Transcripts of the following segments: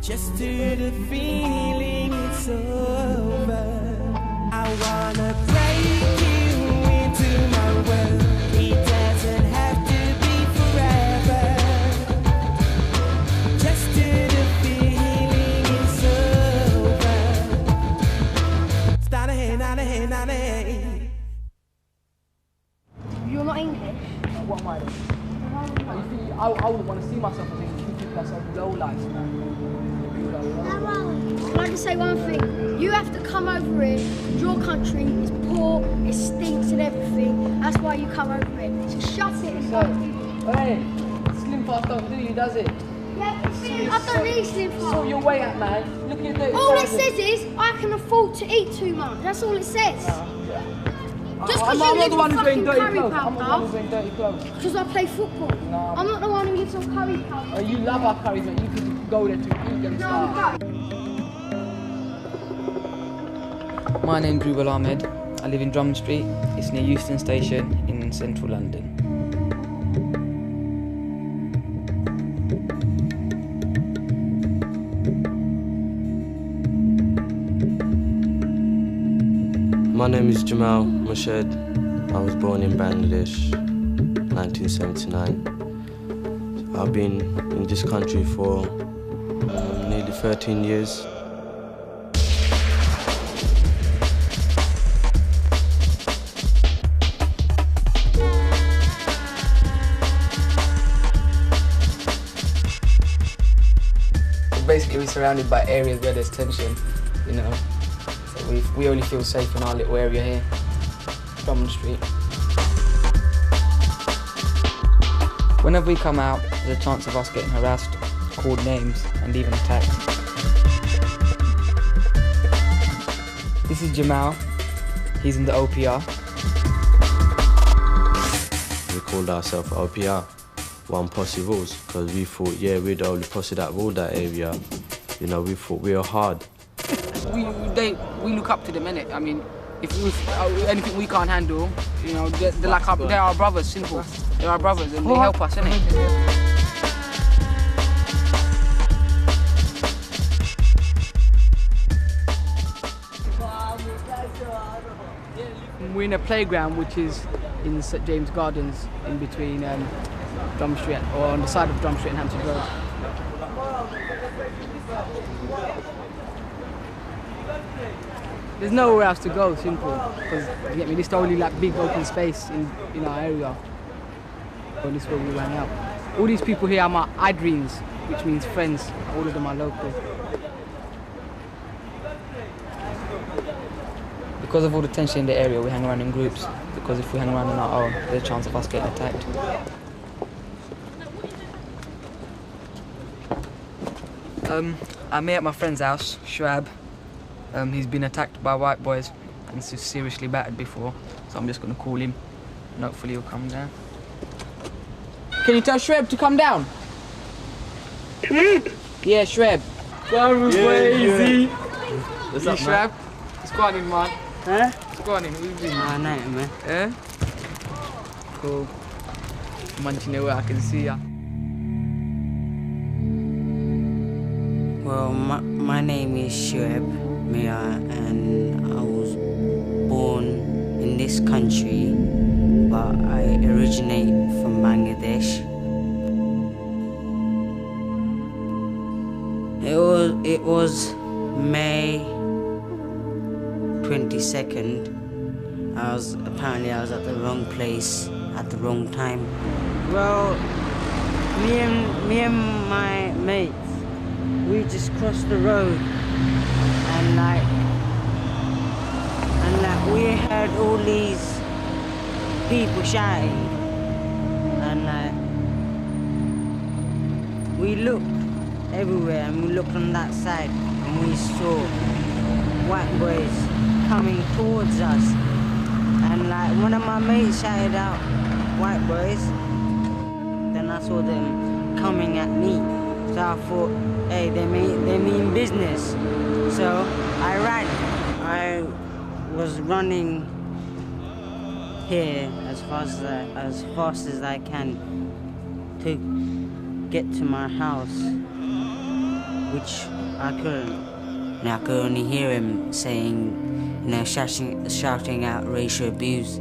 Just to the feeling it's over. I wanna break you into my world. It doesn't have to be forever. Just to the feeling it's over. Start ahead, not ahead, not ahead. You're not English? What am I then? I wouldn't want to see myself as English. You think that's a low life, man. Can I just say one thing? You have to come over here. Your country is poor, it stinks and everything. That's why you come over here. So shut it and go. Hey, Slim Fast don't do you, does it? Yeah, I don't need Slim Fast. Sort your way out, man. Look at the. All it says is, I can afford to eat too much. That's all it says. Just because you live on fucking curry powder. I'm not the one who's wearing dirty clothes. Because I play football. No. I'm not the one who lives on curry powder. You love our curries, mate. You could go there to eat them. No, I'm not. My name's Rubel Ahmed. I live in Drummond Street. It's near Euston Station in central London. My name is Jamal Mushed. I was born in Bangladesh, 1979. I've been in this country for nearly 13 years. Basically, we're surrounded by areas where there's tension, you know. So we only feel safe in our little area here, Drummond Street. Whenever we come out, there's a chance of us getting harassed, called names, and even attacked. This is Jamal. He's in the OPR. We called ourselves OPR, One Posse Rules, because we thought, yeah, we're the only posse that ruled that area. You know, we thought we were hard. We look up to them, innit? I mean, if anything we can't handle, you know, they're our brothers, simple. They're our brothers and they help us, innit? We're in a playground which is in St James Gardens, in between Drummond Street, or on the side of Drummond Street and Hampton Road. There's nowhere else to go, simple. Because you get me, this is the only like big open space in our area. So this is where we hang out. All these people here are my Adrins, which means friends. All of them are local. Because of all the tension in the area, we hang around in groups. Because if we hang around on our own, there's a chance of us getting attacked. I'm here at my friend's house, Shrab. He's been attacked by white boys and seriously battered before, so I'm just going to call him and hopefully he'll come down. Can you tell Shreb to come down? Shreb? Yeah, Shreb. Go crazy. What's up, Shreb? What's going on, man? Huh? What's going on? What you doing? Nothing, man. Eh? Cool. Munching away, I can see ya. Well, my name is Shoaib Mia, and I was born in this country, but I originate from Bangladesh. It was May 22nd. I was at the wrong place at the wrong time. Well, me and my mates, we just crossed the road, and we heard all these people shouting, and we looked everywhere, and we looked on that side, and we saw white boys coming towards us, and one of my mates shouted out, "White boys!" Then I saw them coming at me. So I thought, hey, they mean business. So I ran. I was running here as fast as I can to get to my house, which I couldn't. And I could only hear him saying, you know, shouting out racial abuse.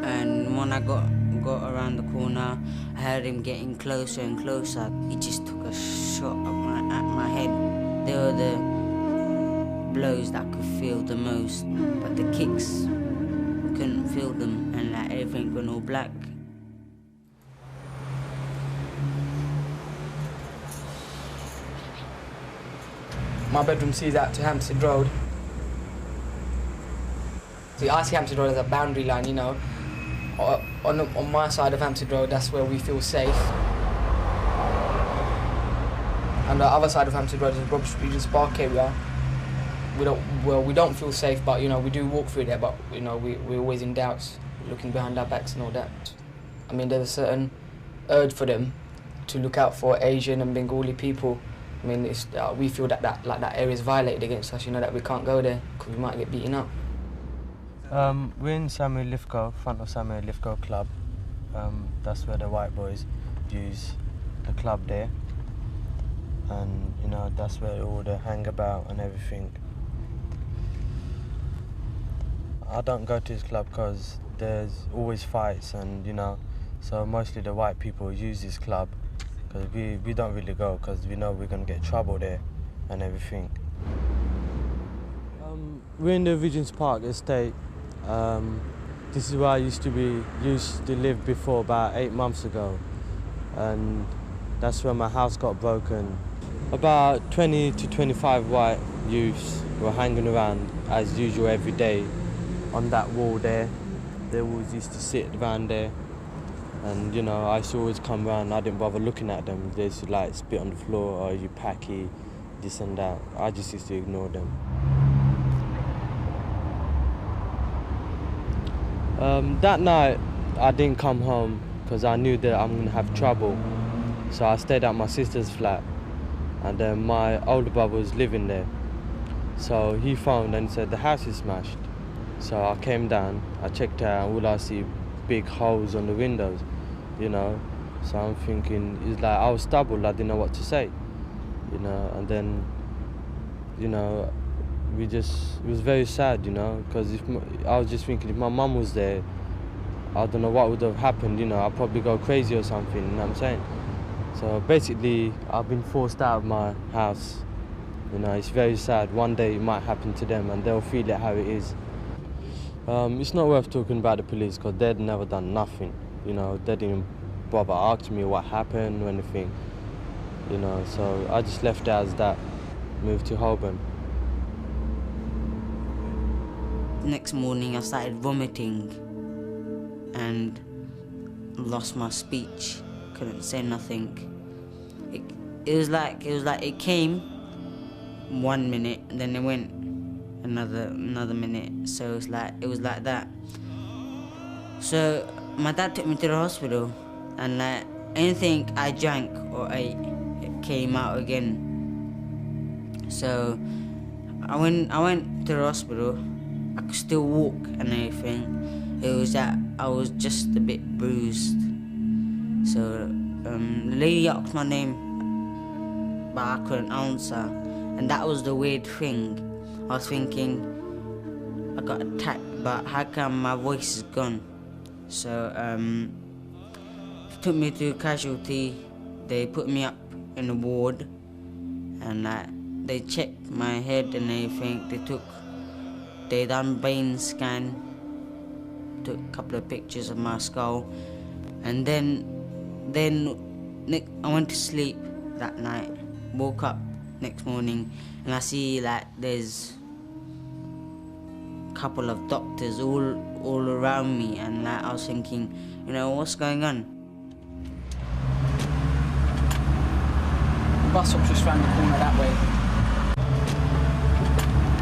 And when I got around the corner, I heard him getting closer and closer. He just took a shot at my head. They were the blows that I could feel the most, but the kicks, couldn't feel them, and like everything went all black. My bedroom sees out to Hampstead Road. See, I see Hampstead Road as a boundary line, you know. On my side of Hampstead Road, that's where we feel safe. And the other side of Hampstead Road is the Drummond Street and Spark area. We don't feel safe, but you know, we do walk through there, but you know, we're always in doubts, looking behind our backs and all that. I mean, there's a certain urge for them to look out for Asian and Bengali people. I mean, we feel that area is violated against us, you know, that we can't go there because we might get beaten up. We're in Samuel Lithgow, front of Samuel Lithgow Club. That's where the white boys use the club there. And, you know, that's where all the hang about and everything. I don't go to this club because there's always fights and, you know, so mostly the white people use this club because we don't really go because we know we're going to get trouble there and everything. We're in the Regent's Park estate. This is where I used to live before about 8 months ago, and that's where my house got broken. About 20 to 25 white youths were hanging around as usual every day on that wall there. They always used to sit around there, and you know, I used to always come around. I didn't bother looking at them. They used to like spit on the floor, or you packy, this and that. I just used to ignore them. That night I didn't come home because I knew that I'm gonna have trouble. So I stayed at my sister's flat, and then my older brother was living there. So he phoned and said the house is smashed. So I came down, I checked out, and all I see big holes on the windows, you know. So I'm thinking, it's like I was stubborn, I didn't know what to say, you know. And then, you know, it was very sad, you know, because I was just thinking if my mum was there, I don't know what would have happened, you know. I'd probably go crazy or something, you know what I'm saying? So basically, I've been forced out of my house. You know, it's very sad. One day it might happen to them and they'll feel it how it is. It's not worth talking about the police because they'd never done nothing. You know, they didn't bother asking me what happened or anything. You know, so I just left it as that, moved to Holborn. The next morning I started vomiting and lost my speech. Couldn't say nothing. It was like it came 1 minute and then it went another minute. So it was like that. So my dad took me to the hospital, and like anything I drank or ate, it came out again. So I went to the hospital. I could still walk and everything. It was that I was just a bit bruised. So the lady asked my name, but I couldn't answer. And that was the weird thing. I was thinking, I got attacked, but how come my voice is gone? So they took me to casualty. They put me up in the ward, and they checked my head and everything. They done brain scan, took a couple of pictures of my skull, and then I went to sleep that night, woke up next morning, and I see there's a couple of doctors all around me, and I was thinking, you know, what's going on? The bus stop's just round the corner that way.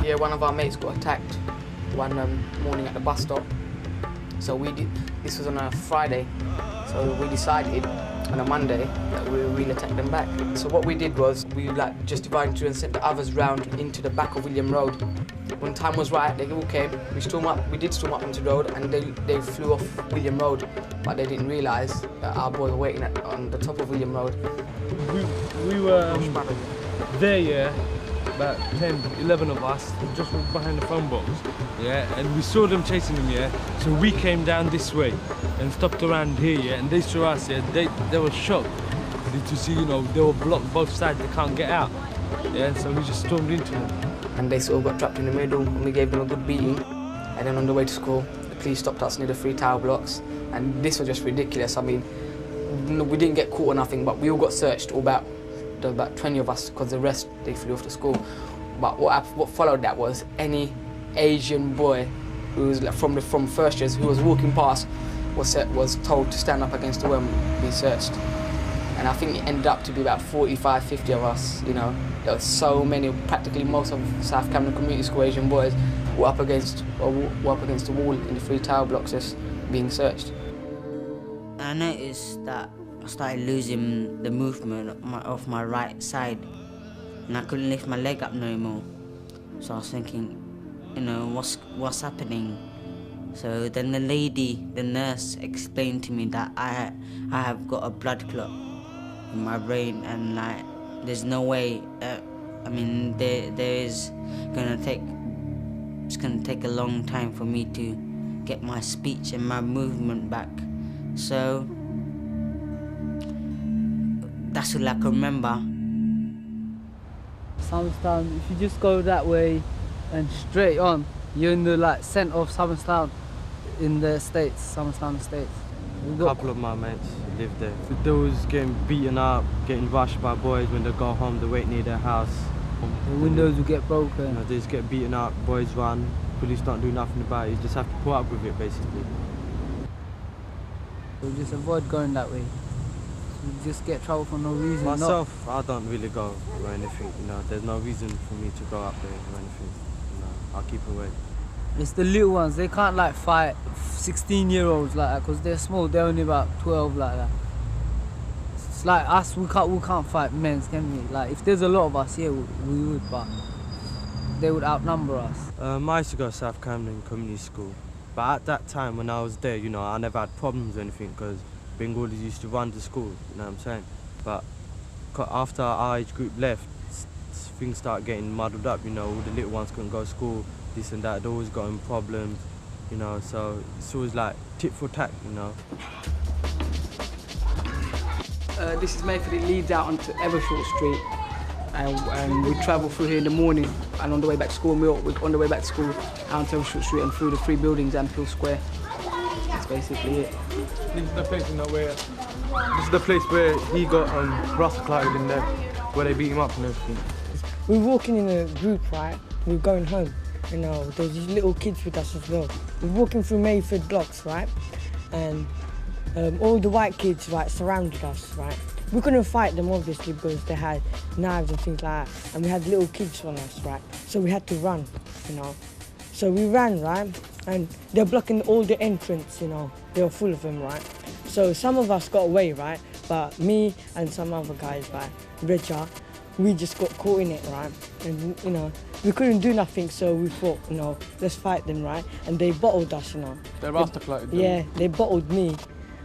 Yeah, one of our mates got attacked one morning at the bus stop. So this was on a Friday, so we decided on a Monday that we will attack them back. So what we did was we just divided into and sent the others round into the back of William Road, when time was right, they all came. We did storm up Hampstead Road, and they flew off William Road, but they didn't realise that our boys were waiting on the top of William Road. We were there, yeah, about 10, 11 of us, just behind the phone box, yeah, and we saw them chasing them, yeah, so we came down this way and stopped around here, yeah, and they saw us, yeah, they were shocked to see, you know, they were blocked both sides, they can't get out, yeah, so we just stormed into them. And they sort of got trapped in the middle, and we gave them a good beating, and then on the way to school, the police stopped us near the 3 tower blocks, and this was just ridiculous. I mean, we didn't get caught or nothing, but we all got searched, there were about 20 of us, because the rest, they flew off to school. But what followed that was any Asian boy who was from first years who was walking past was told to stand up against the wall and be searched. And I think it ended up to be about 45, 50 of us, you know. There were so many, practically most of South Camden Community School Asian boys were up against the wall in the 3 tower blocks just being searched. I noticed that I started losing the movement of my right side, and I couldn't lift my leg up no more. So I was thinking, you know, what's happening? So then the nurse explained to me that I have got a blood clot in my brain, and like there's no way. I mean, it's gonna take a long time for me to get my speech and my movement back. So that's all I can remember. Somerstown, if you just go that way and straight on, you're in the centre of Somerstown in the estates, Somerstown estates. A couple of my mates lived there. They was getting beaten up, getting rushed by boys when they go home, they wait near their house. The windows will get broken. You know, they just get beaten up, boys run, police don't do nothing about it, you just have to put up with it basically. So just avoid going that way. You just get trouble for no reason. Myself, I don't really go or anything, you know, there's no reason for me to go up there or anything, you know, I'll keep away. It's the little ones, they can't fight 16-year-olds like that because they're small, they're only about 12 like that. It's like us, we can't fight men, can we? Like if there's a lot of us here, we would, but they would outnumber us. I used to go to South Camden Community School, but at that time when I was there, you know, I never had problems or anything because Bengalis used to run the school, you know what I'm saying? But after our age group left, things started getting muddled up, you know, all the little ones couldn't go to school, this and that, they always got in problems, you know, so it's always like tit for tat, you know. This is Mayfield, it leads out onto Evershort Street, and we travel through here in the morning, and on the way back to school, we're on the way back to school out to Evershort Street and through the 3 buildings and Peel Square. That's basically it. This is the place, you know, this is the place where he got rascalized in there, where they beat him up and everything. We were walking in a group, right? We were going home. You know, there was these little kids with us as well. We were walking through Mayfield blocks, right? And all the white kids, right, surrounded us, right? We couldn't fight them, obviously, because they had knives and things like that. And we had little kids on us, right? So we had to run, you know. So we ran, right? And they're blocking all the entrance, you know. They were full of them, right? So some of us got away, right? But me and some other guys, right, Richard, we just got caught in it, right? And, you know, we couldn't do nothing, so we thought, you know, let's fight them, right? And they bottled us, you know. They rascalized them? Yeah, they bottled me.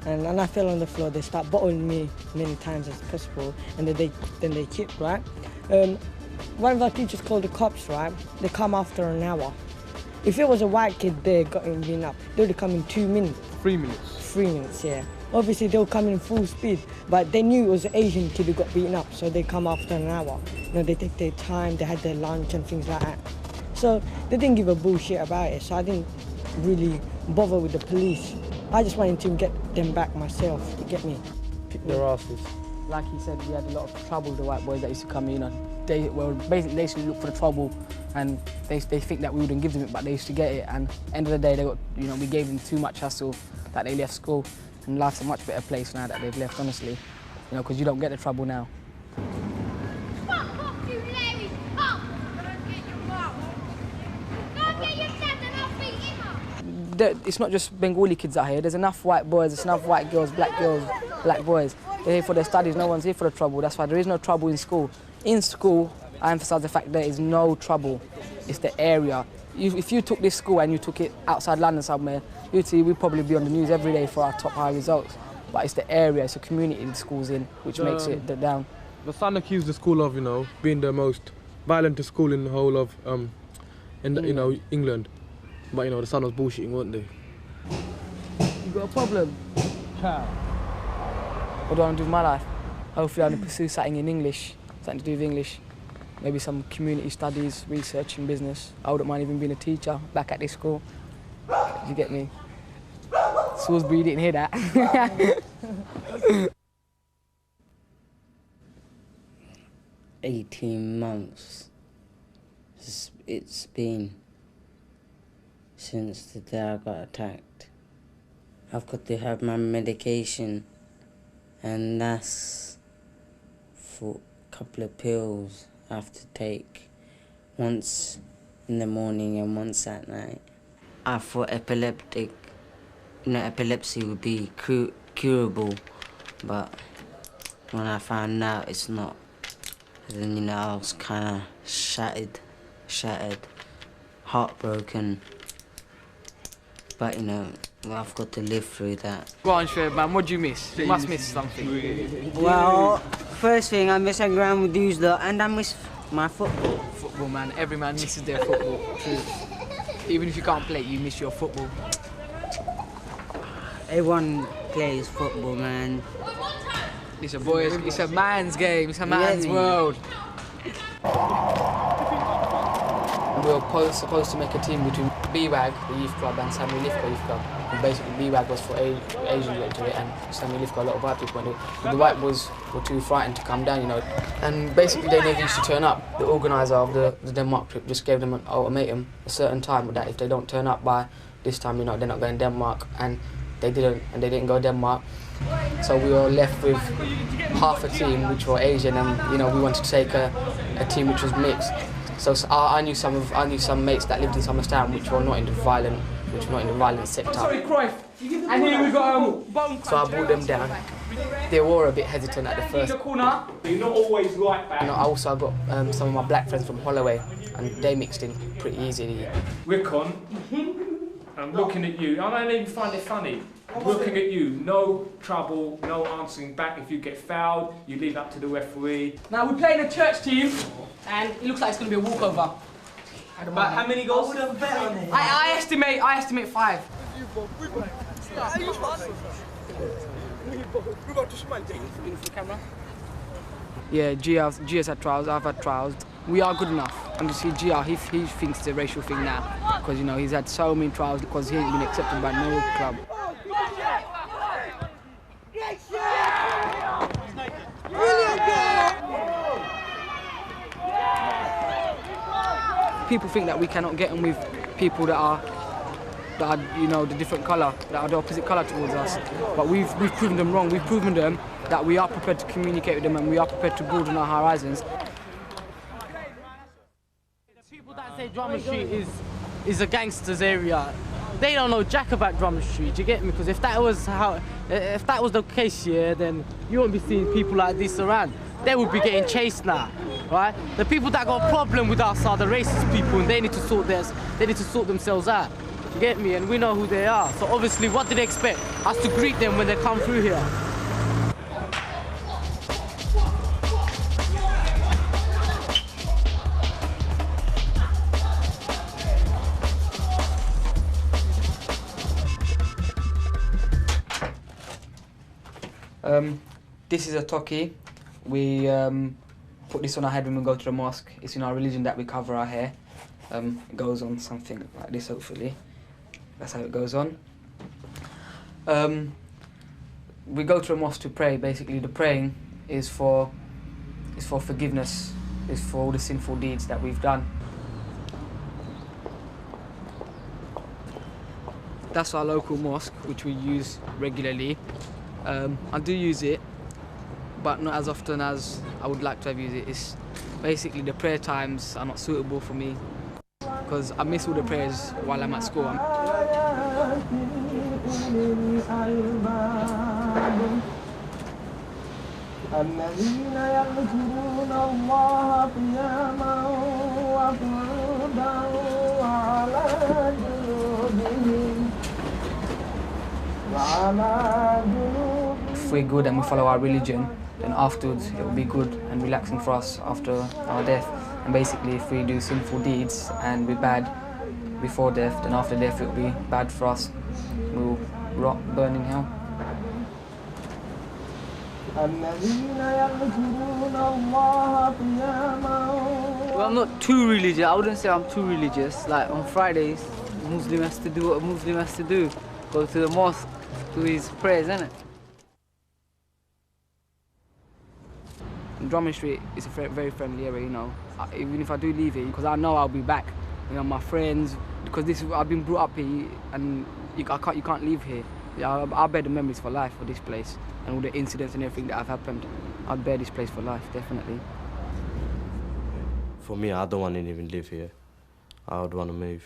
And I fell on the floor. They start bottling me many times as possible, and then they kicked, right? One of our teachers called the cops, right? They come after an hour. If it was a white kid there getting beaten up, they would come in 2 minutes. 3 minutes? 3 minutes, yeah. Obviously, they'll come in full speed, but they knew it was an Asian kid who got beaten up, so they come after an hour. You know, they take their time, they had their lunch and things like that. So they didn't give a bullshit about it, so I didn't really bother with the police. I just wanted to get them back myself, you get me? Kick their asses. Like he said, we had a lot of trouble with the white boys that used to come in, and they used to look for the trouble, and they think that we wouldn't give them it, but they used to get it, and end of the day, we gave them too much hassle that they left school, and life's a much better place now that they've left, honestly, you know, because you don't get the trouble now. It's not just Bengali kids out here. There's enough white boys, there's enough white girls, black boys. They're here for their studies, no one's here for the trouble. That's why there is no trouble in school. In school, I emphasize the fact there is no trouble. It's the area. if you took this school and you took it outside London somewhere, you'd see we'd probably be on the news every day for our top high results. But it's the area, it's the community the school's in, which makes it down. The Sun accused the school of, being the most violent school in the whole of, England. But, the Sun was bullshitting, weren't they? You got a problem? How? What do I want to do with my life? Hopefully I want to pursue something in English, something to do with English. Maybe some community studies, research and business. I wouldn't mind even being a teacher back at this school. Do you get me? Salisbury, you didn't hear that. 18 months it's been since the day I got attacked. I've got to have my medication, and that's for a couple of pills I have to take, once in the morning and once at night. I thought epilepsy would be curable, but when I found out it's not, then I was kind of shattered, heartbroken. But I've got to live through that. Go on, Shred, man, what do you miss? You must miss something. Well, first thing, I miss hanging around with these lot, and I miss my football. Football, man, every man misses their football. True. Even if you can't play, you miss your football. Everyone plays football, man. It's a boys, it's a man's game, it's a man's world. We were supposed to make a team between BWAG, the youth club, and Sammy Lithgow youth club. And basically, BWAG was for Asians into it, and Sammy Lithgow, a lot of white people went to it. The white boys were too frightened to come down, And basically, they never used to turn up. The organiser of the Denmark trip just gave them an ultimatum, a certain time, that if they don't turn up by this time, they're not going to Denmark. And they didn't go to Denmark. So we were left with half a team which were Asian, and we wanted to take a team which was mixed. So I knew some mates that lived in Somerstown which were not in the violent sector. Sorry, Cruyff. And here we got so I brought them down. They were a bit hesitant at the first. You're not always like that. I also got some of my black friends from Holloway, and they mixed in pretty easily. Wickon, I'm looking at you. I don't even find it funny. Looking at you, no trouble, no answering back. If you get fouled, you leave that to the referee. Now we're playing a church team, and it looks like it's going to be a walkover. But how many goals? I estimate 5. Yeah, Gia's had trials, I've had trials. We are good enough. And you see Gia, he thinks it's a racial thing now, because he's had so many trials because he ain't been accepted by no club. People think that we cannot get on with people that are the different colour, that are the opposite colour towards us. But we've proven them wrong. We've proven them that we are prepared to communicate with them, and we are prepared to broaden our horizons. The people that say Drummond Street is a gangster's area, they don't know jack about Drummond Street. Do you get me? Because if that was the case, then you wouldn't be seeing people like this around. They would be getting chased now, right? The people that got a problem with us are the racist people, and they need to sort themselves out. You get me? And we know who they are. So obviously, what do they expect? Us to greet them when they come through here. This is a toki. We put this on our head when we go to the mosque. It's in our religion that we cover our hair. It goes on something like this, hopefully. That's how it goes on. We go to the mosque to pray. Basically, the praying is for forgiveness. It's for all the sinful deeds that we've done. That's our local mosque, which we use regularly. I do use it, but not as often as I would like to have used it. It's basically the prayer times are not suitable for me because I miss all the prayers while I'm at school. الذين يذكرون الله قياما وقعودا If we're good and we follow our religion, then afterwards it will be good and relaxing for us after our death. And basically, if we do sinful deeds and we're bad before death, then after death it will be bad for us. We'll rot, burn in hell. Well, I'm not too religious. I wouldn't say I'm too religious. Like on Fridays, Muslim has to do what a Muslim has to do. Go to the mosque, do his prayers, innit? Drummond Street is a very friendly area, you know. Even if I do leave it, because I know I'll be back. You know, my friends, because I've been brought up here, and you can't leave here. Yeah, I'll bear the memories for life for this place, and all the incidents and everything that have happened. I'll bear this place for life, definitely. For me, I don't want to even live here. I would want to move.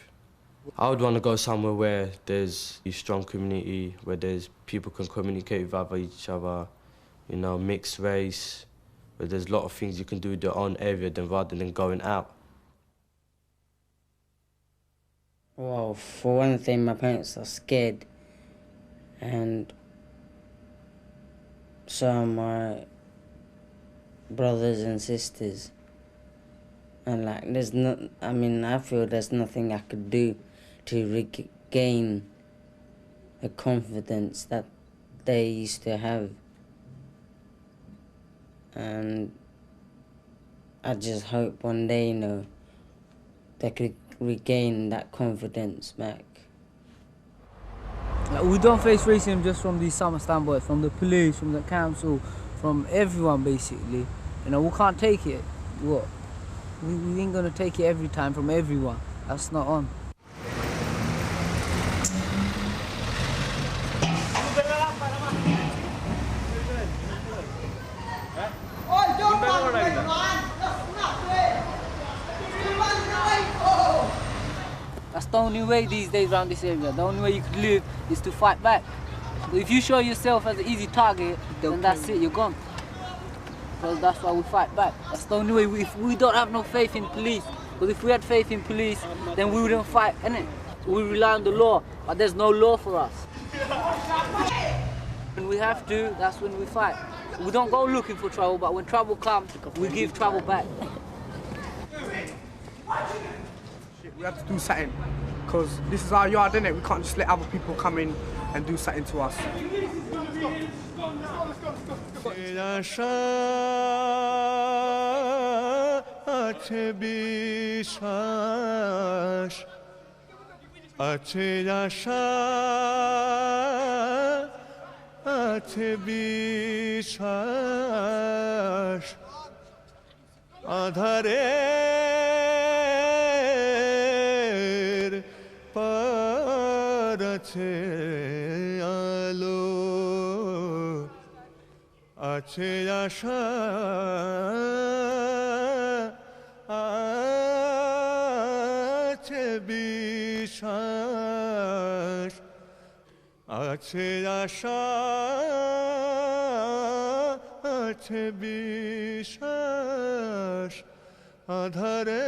I would want to go somewhere where there's a strong community, where there's people can communicate with each other, you know, mixed race, where there's a lot of things you can do in your own area rather than going out. Well, for one thing, my parents are scared, and so are my brothers and sisters. And like, I feel there's nothing I could do to regain the confidence that they used to have. And I just hope one day, you know, they could regain that confidence back. Like, we don't face racism just from these summer standpoints, from the police, from the council, from everyone basically. You know, we can't take it. What? We ain't gonna take it every time from everyone. That's not on. That's the only way these days around this area. The only way you could live is to fight back. If you show yourself as an easy target, then that's it, you're gone. Because that's why we fight back. That's the only way. If we don't have no faith in police, because if we had faith in police, then we wouldn't fight, innit? We rely on the law, but there's no law for us. When we have to, that's when we fight. We don't go looking for trouble, but when trouble comes, we give trouble back. We have to do something, because this is our yard, innit? We can't just let other people come in and do something to us. আছে আশা আছে বিশ্বাস আছে আশা আছে বিশ্বাস আধারে